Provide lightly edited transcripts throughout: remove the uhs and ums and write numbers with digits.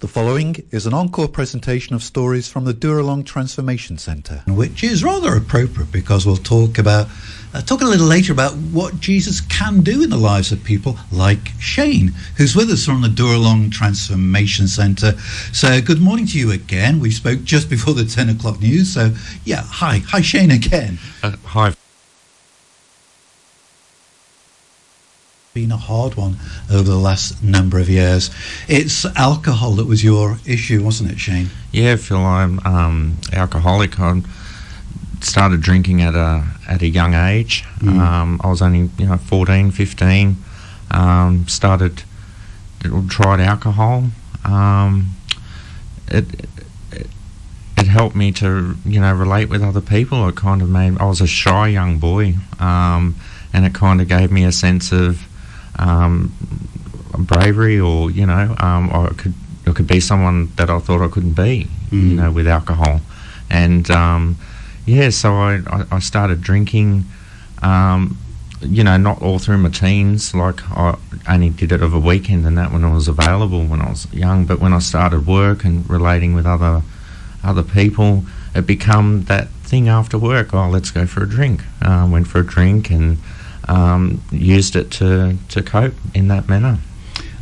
The following is an encore presentation of stories from the Dooralong Transformation Centre, which is rather appropriate because we'll talk a little later about what Jesus can do in the lives of people like Shane, who's with us from the Dooralong Transformation Centre. So good morning to you again. We spoke just before the 10 o'clock news. So yeah, hi Shane again. Hi. Been a hard one over the last number of years. It's alcohol that was your issue, wasn't it, Shane? Yeah, Phil, I'm alcoholic. I started drinking at a young age. I was only 14, 15. Tried alcohol. It helped me to relate with other people. It kind of I was a shy young boy, and it kind of gave me a sense of bravery, or or it could be someone that I thought I couldn't be, with alcohol. And so I started drinking, not all through my teens. Like, I only did it over a weekend and that when it was available when I was young. But when I started work and relating with other people, it became that thing after work. Oh, let's go for a drink. Went for a drink and used it to cope in that manner.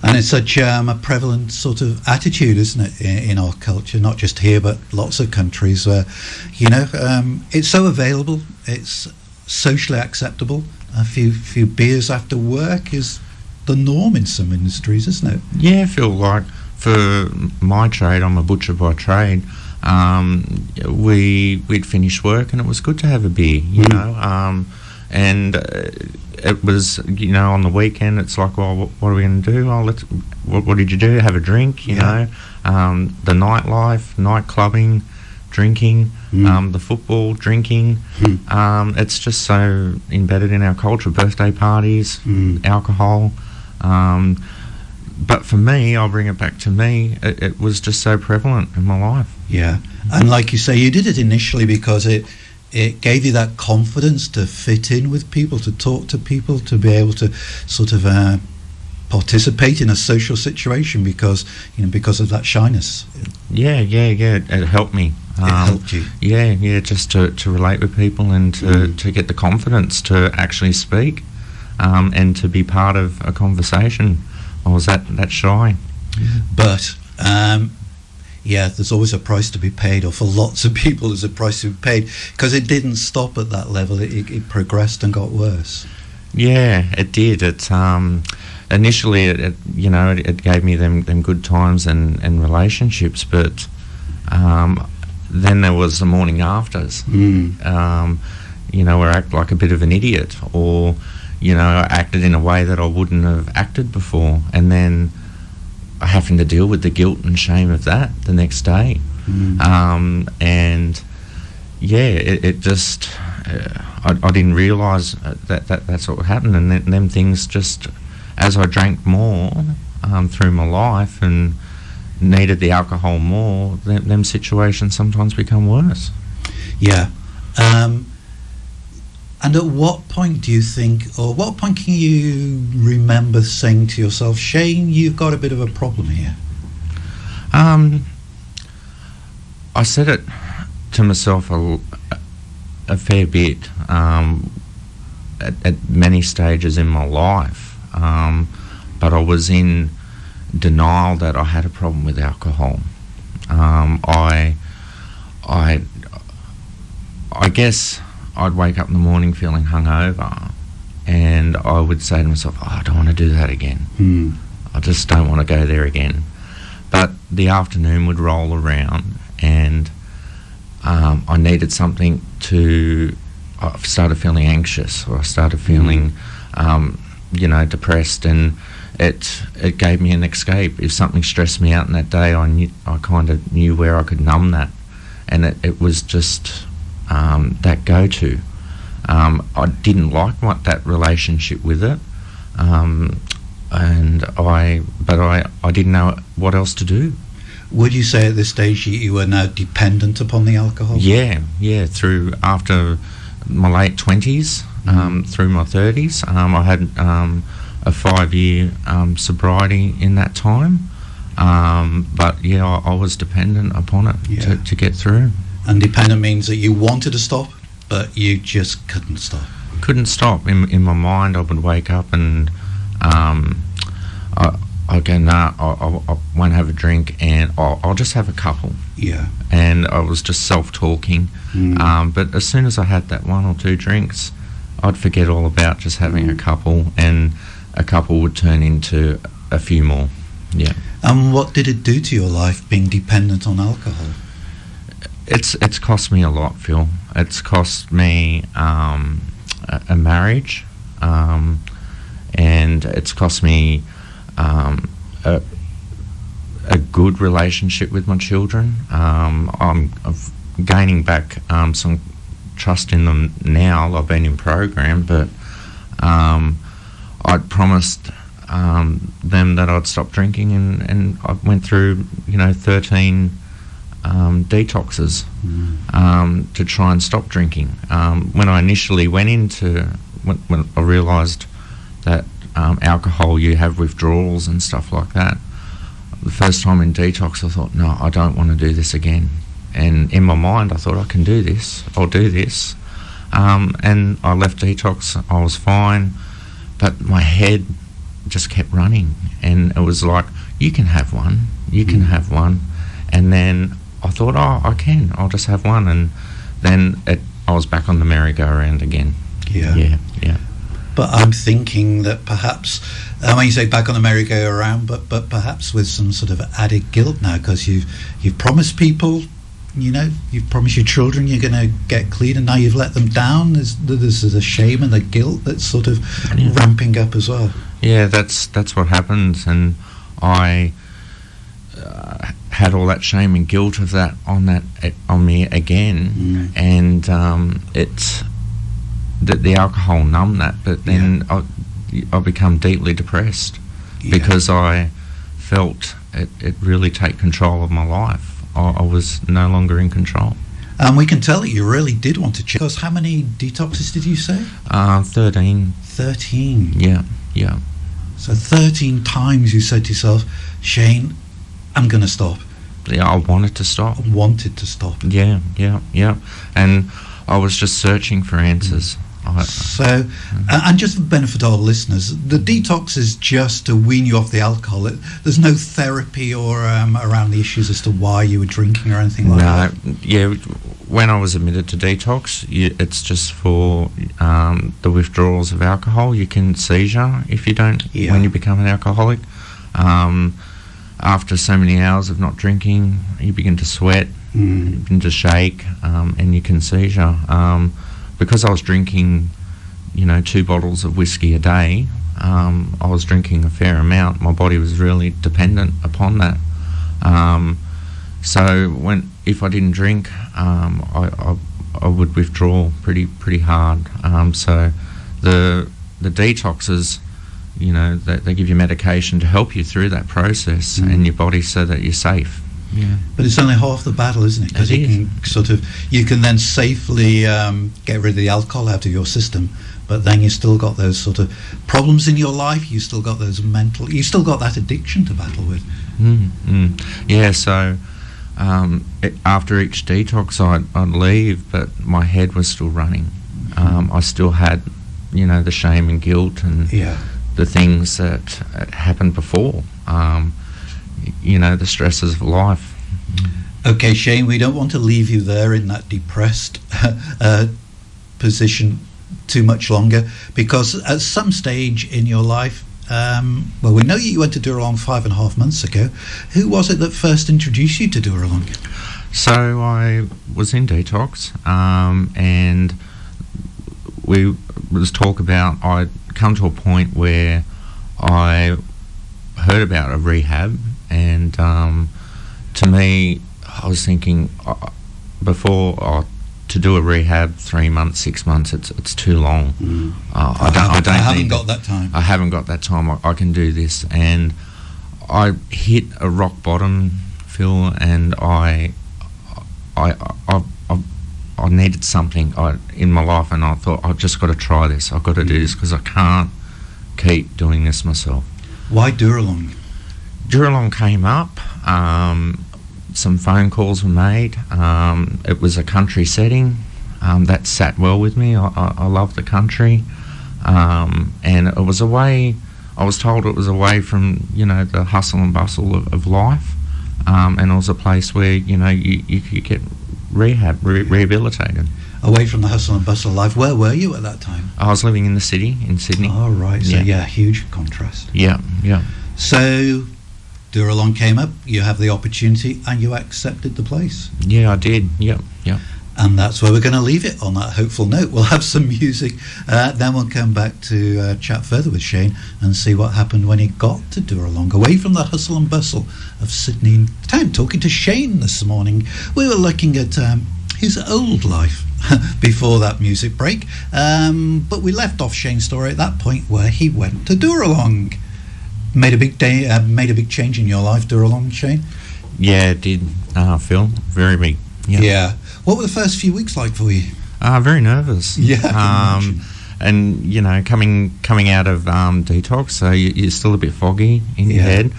And it's such a prevalent sort of attitude, isn't it, in our culture, not just here but lots of countries where, it's so available, it's socially acceptable. A few beers after work is the norm in some industries, isn't it? Yeah, I feel like for my trade, I'm a butcher by trade. We'd finish work and it was good to have a beer, and it was, on the weekend, it's like, well, what are we going to do? Oh, what did you do? Have a drink, the nightlife, night clubbing, drinking, the football, drinking. It's just so embedded in our culture. Birthday parties, alcohol. But for me, I'll bring it back to me, it was just so prevalent in my life. Yeah, and like you say, you did it initially because it gave you that confidence to fit in with people, to talk to people, to be able to sort of participate in a social situation because of that shyness. Yeah, it helped me. It helped you. Yeah, just to relate with people and to get the confidence to actually speak, and to be part of a conversation. I was that shy. But there's always a price to be paid, or for lots of people there's a price to be paid, because it didn't stop at that level. It progressed and got worse. Yeah, it did. It initially it gave me them good times and relationships, but then there was the morning afters. Where I act like a bit of an idiot, or I acted in a way that I wouldn't have acted before, and then having to deal with the guilt and shame of that the next day. It just I didn't realise that's what happened, and then them things just, as I drank more through my life and needed the alcohol more, them situations sometimes become worse. And at what point do you think, or what point can you remember saying to yourself, Shane, you've got a bit of a problem here? I said it to myself a fair bit at many stages in my life, but I was in denial that I had a problem with alcohol. I guess I'd wake up in the morning feeling hungover, and I would say to myself, I don't want to do that again. I just don't want to go there again. But the afternoon would roll around, and I needed something I started feeling anxious, or I started feeling, depressed, and it gave me an escape. If something stressed me out in that day, I kind of knew where I could numb that, and it was just that go-to. I didn't like that relationship with it, but I didn't know what else to do. Would you say at this stage you were now dependent upon the alcohol? Yeah. Through after my late 20s, through my 30s, I had a 5-year sobriety in that time. But yeah, I was dependent upon it to get through. And dependent means that you wanted to stop, but you just couldn't stop. Couldn't stop. In my mind, I would wake up and I'd go, nah, I won't have a drink, and I'll just have a couple. Yeah. And I was just self-talking. But as soon as I had that one or two drinks, I'd forget all about just having a couple, and a couple would turn into a few more. Yeah. And what did it do to your life, being dependent on alcohol? It's cost me a lot, Phil. It's cost me a marriage, and it's cost me a good relationship with my children. I'm gaining back some trust in them now. I've been in program, but I'd promised them that I'd stop drinking, and I went through 13 detoxes to try and stop drinking. When I initially went into, when I realised that alcohol, you have withdrawals and stuff like that, the first time in detox I thought, no, I don't want to do this again. And in my mind I thought, I can do this, I'll do this. And I left detox, I was fine, but my head just kept running, and it was like, you can have one, you can have one. And then I thought, I'll just have one, and then I was back on the merry-go-round again. Yeah. But I'm thinking that perhaps, when you say back on the merry-go-round, but perhaps with some sort of added guilt now, because you've promised people, you've promised your children you're going to get clean, and now you've let them down. There's a shame and the guilt that's sort of ramping up as well. Yeah, that's what happens, and I had all that shame and guilt of that on me again, and it's the alcohol numbed that, but then I become deeply depressed because I felt it really take control of my life. I was no longer in control. And we can tell that you really did want to check. Because how many detoxes did you say? 13. 13. Yeah. So 13 times you said to yourself, Shane, I'm going to stop. Yeah, I wanted to stop. I wanted to stop. Yeah. And I was just searching for answers. And just for the benefit of our listeners, the detox is just to wean you off the alcohol. There's no therapy or around the issues as to why you were drinking or anything like that? Yeah, when I was admitted to detox, it's just for the withdrawals of alcohol. You can seizure if you don't, when you become an alcoholic. After so many hours of not drinking, you begin to sweat, you begin to shake, and you can seizure. Because I was drinking, 2 bottles of whiskey a day, I was drinking a fair amount. My body was really dependent upon that. So if I didn't drink, I would withdraw pretty hard. So the detoxes, they give you medication to help you through that process and your body, so that you're safe. Yeah. But it's only half the battle, isn't it? Because you can then safely get rid of the alcohol out of your system, but then you still got those sort of problems in your life. You still got those you still got that addiction to battle with. Yeah. So after each detox, I'd leave, but my head was still running. I still had, the shame and guilt and the things that happened before. The stresses of life. Okay, Shane, we don't want to leave you there in that depressed position too much longer, because at some stage in your life, we know you went to Dooralong 5.5 months ago. Who was it that first introduced you to Dooralong? So I was in detox, and we was talk about, I'd come to a point where I heard about a rehab, and to me, I was thinking to do a rehab 3 months, 6 months, it's too long. I haven't got that time. I haven't got that time. I can do this, and I hit a rock bottom, Phil, and I needed something in my life, and I thought, I've just got to try this. I've got to do this, because I can't keep doing this myself. Why Dooralong? Dooralong came up. Some phone calls were made. It was a country setting. That sat well with me. I love the country. And it was away, I was told it was away from, the hustle and bustle of life. And it was a place where, you could get rehabilitated. Away from the hustle and bustle of life. Where were you at that time? I was living in the city, in Sydney. Oh, right. So, huge contrast. Yeah. So, Dooralong came up, you have the opportunity, and you accepted the place. Yeah, I did. Yeah. And that's where we're going to leave it, on that hopeful note. We'll have some music, then we'll come back to chat further with Shane and see what happened when he got to Dooralong, away from the hustle and bustle of Sydney town. Talking to Shane this morning, we were looking at his old life before that music break, but we left off Shane's story at that point where he went to Dooralong. Made a big change in your life, Dooralong, Shane? Yeah, it did, Phil. Very big. Yeah. What were the first few weeks like for you? Very nervous. Yeah. And coming out of detox, so you're still a bit foggy in your head,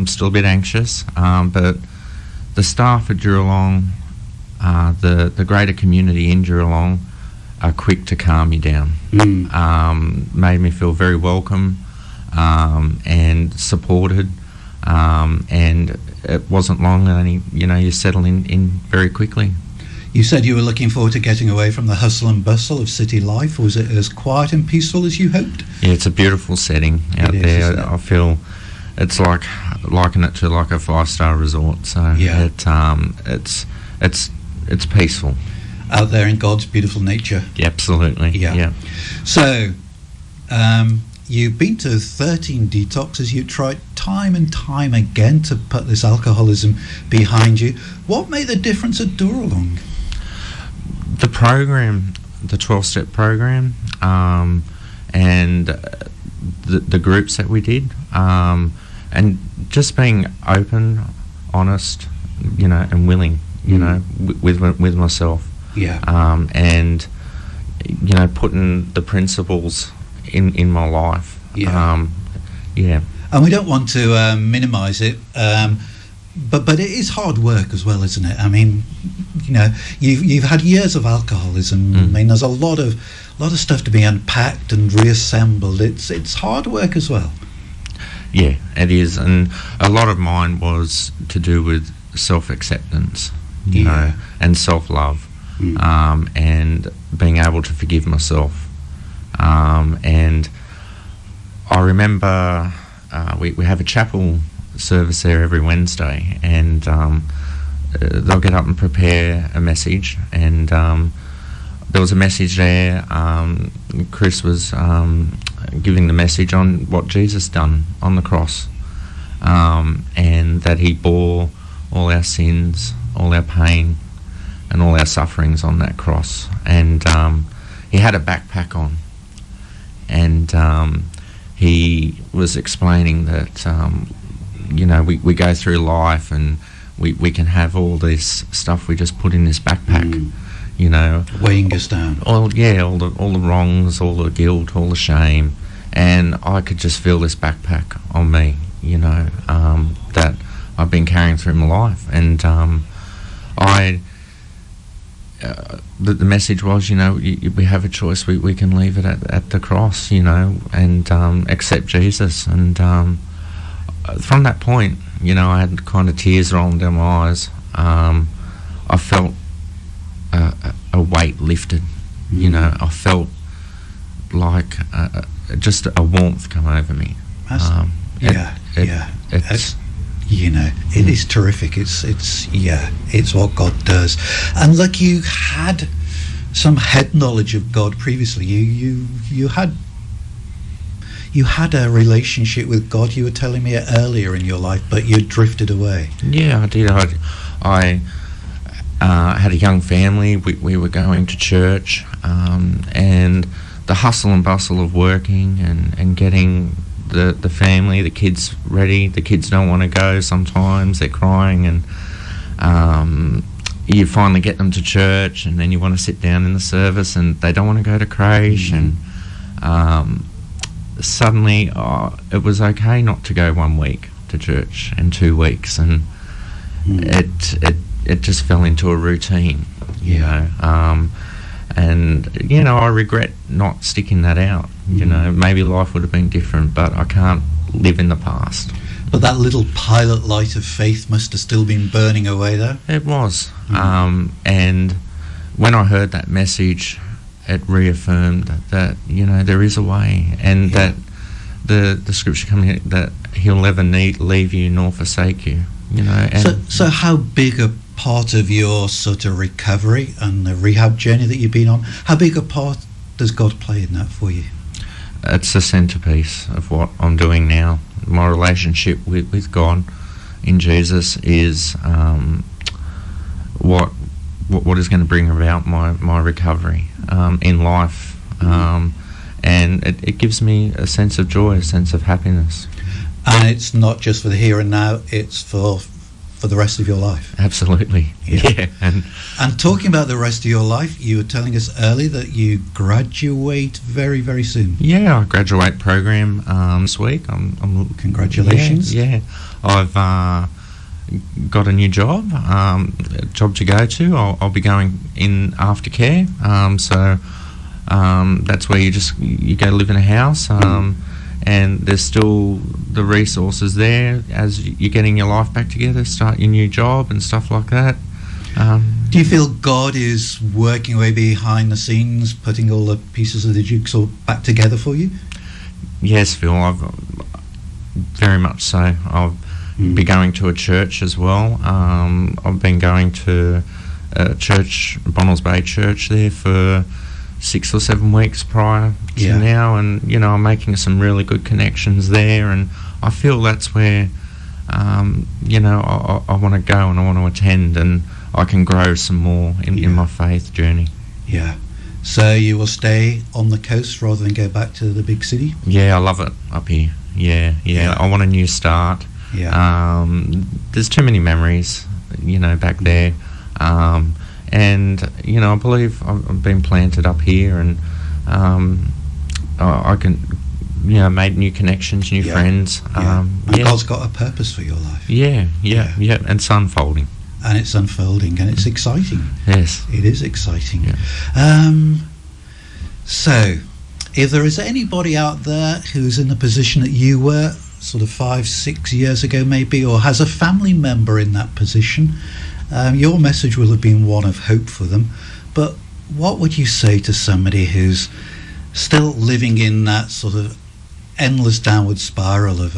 still a bit anxious. But the staff at Dooralong, the greater community in Dooralong, are quick to calm you down. Made me feel very welcome and supported. And it wasn't long, and you settle in very quickly. You said you were looking forward to getting away from the hustle and bustle of city life. Was it as quiet and peaceful as you hoped? Yeah, it's a beautiful setting out there. I feel it's liken it to like a 5-star resort. So it's peaceful out there in God's beautiful nature. Yeah, absolutely. Yeah. So, you've been to 13 detoxes. You tried time and time again to put this alcoholism behind you. What made the difference at Dooralong? The program, the 12-step program, and the groups that we did, and just being open, honest, and willing, with myself. Yeah. And putting the principles in my life. Yeah. And we don't want to minimise it, but it is hard work as well, isn't it? I mean, you've had years of alcoholism. I mean, there's a lot of stuff to be unpacked and reassembled. It's hard work as well. Yeah, it is, and a lot of mine was to do with self-acceptance, you know, and self-love, and being able to forgive myself. And I remember we have a chapel service there every Wednesday, and they'll get up and prepare a message, and there was a message there. Chris was giving the message on what Jesus done on the cross, and that he bore all our sins, all our pain, and all our sufferings on that cross. And he had a backpack on, and he was explaining that we go through life and we can have all this stuff we just put in this backpack, weighing us down. All the wrongs, all the guilt, all the shame, and I could just feel this backpack on me, that I've been carrying through my life. And the message was, we have a choice. We can leave it at the cross, and accept Jesus. And from that point, I had kind of tears rolling down my eyes. I felt a weight lifted. I felt like just a warmth come over me. It is terrific. It's what God does. And look, you had some head knowledge of God previously. You had a relationship with God. You were telling me earlier in your life, but you drifted away. Yeah, I did. I had a young family. We were going to church, and the hustle and bustle of working and getting the family, the kids ready. The kids don't want to go sometimes. They're crying, and you finally get them to church, and then you want to sit down in the service, and they don't want to go to creche. And suddenly it was okay not to go 1 week. to church in 2 weeks, and it just fell into a routine, you know. And you know, I regret not sticking that out. You know, maybe life would have been different, but I can't live in the past. But that little pilot light of faith must have still been burning away there. It was. And when I heard that message, it reaffirmed that you know, there is a way, and that the scripture coming here, that he'll never leave you nor forsake you. You know. And so how big a part of your sort of recovery and the rehab journey that you've been on, how big a part does God play in that for you? It's the centerpiece of what I'm doing now. My relationship with God in Jesus is what is going to bring about my recovery in life, and it gives me a sense of joy, a sense of happiness. And it's not just for the here and now, it's for the rest of your life. Absolutely. Yeah. And talking about the rest of your life, you were telling us earlier that you graduate very, very soon. Yeah, I graduate program this week. I'm Congratulations. Yeah. I've got a new job, job to go to. I'll be going in aftercare. So that's where you go live in a house. And there's still the resources there as you're getting your life back together, start your new job and stuff like that. Do you feel God is working away behind the scenes, putting all the pieces of the jigsaw back together for you? Yes, Phil, very much so. I'll be going to a church as well. I've been going to a church, Bonnells Bay Church, there for 6 or 7 weeks prior to now, and you know, I'm making some really good connections there, and I feel that's where you know, I want to go and I want to attend, and I can grow some more in my faith journey. Yeah. So you will stay on the coast rather than go back to the big city? Yeah, I love it up here. Yeah. I want a new start. There's too many memories, you know, back there. And you know, I believe I've been planted up here, and I can, you know, made new connections, new friends. And God's got a purpose for your life. Yeah, and it's unfolding. And it's unfolding, and it's exciting. Yes, it is exciting. So, if there is anybody out there who's in the position that you were, sort of 5-6 years ago, maybe, or has a family member in that position, your message will have been one of hope for them. But what would you say to somebody who's still living in that sort of endless downward spiral of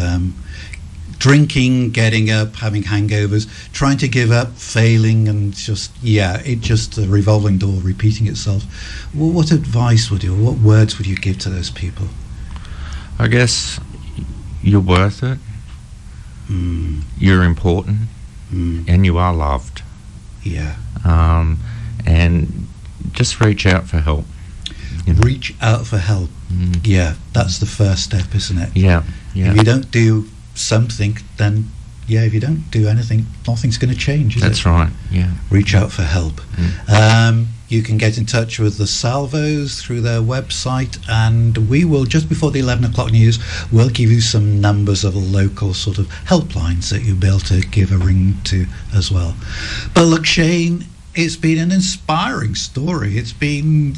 drinking, getting up, having hangovers, trying to give up, failing, and just a revolving door repeating itself? Well, what advice would you, or what words would you give to those people? I guess you're worth it. You're important. And you are loved. And just reach out for help. Reach out for help. That's the first step, isn't it? If you don't do something, then if you don't do anything, nothing's going to change, is it? That's right. Reach out for help. You can get in touch with the Salvos through their website, and we will, just before the 11 o'clock news, we'll give you some numbers of local sort of helplines that you'll be able to give a ring to as well. But look, Shane, it's been an inspiring story. It's been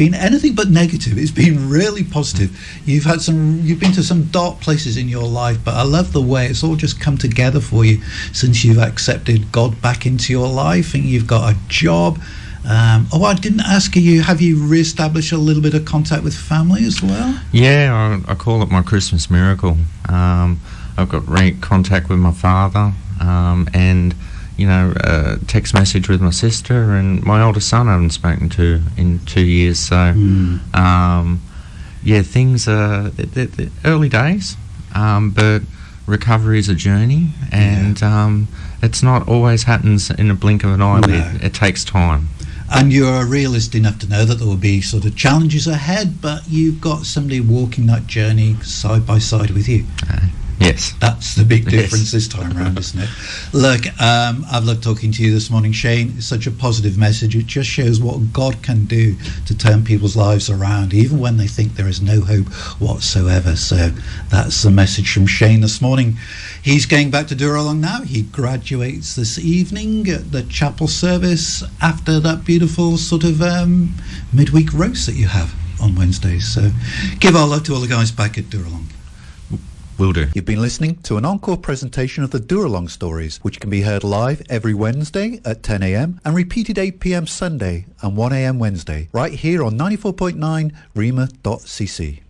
anything but negative. It's been really positive. You've been to some dark places in your life, but I love the way it's all just come together for you since you've accepted God back into your life, and you've got a job. I didn't ask you, have you re-established a little bit of contact with family as well? Yeah, I call it my Christmas miracle. I've got contact with my father, and you know, text message with my sister, and my oldest son I haven't spoken to in 2 years. So things are the early days, but recovery is a journey, and it's not always happens in a blink of an eyelid. No. It takes time. And you're a realist enough to know that there will be sort of challenges ahead, but you've got somebody walking that journey side by side with you. Yes. That's the big difference Yes. this time around, isn't it? Look, I've loved talking to you this morning, Shane. It's such a positive message. It just shows what God can do to turn people's lives around, even when they think there is no hope whatsoever. So that's the message from Shane this morning. He's going back to Dooralong now. He graduates this evening at the chapel service after that beautiful sort of midweek roast that you have on Wednesdays. So give our love to all the guys back at Dooralong. Will do. You've been listening to an encore presentation of the Dooralong stories, which can be heard live every Wednesday at 10 a.m. and repeated 8 p.m. Sunday and 1 a.m. Wednesday, right here on 94.9 rema.cc.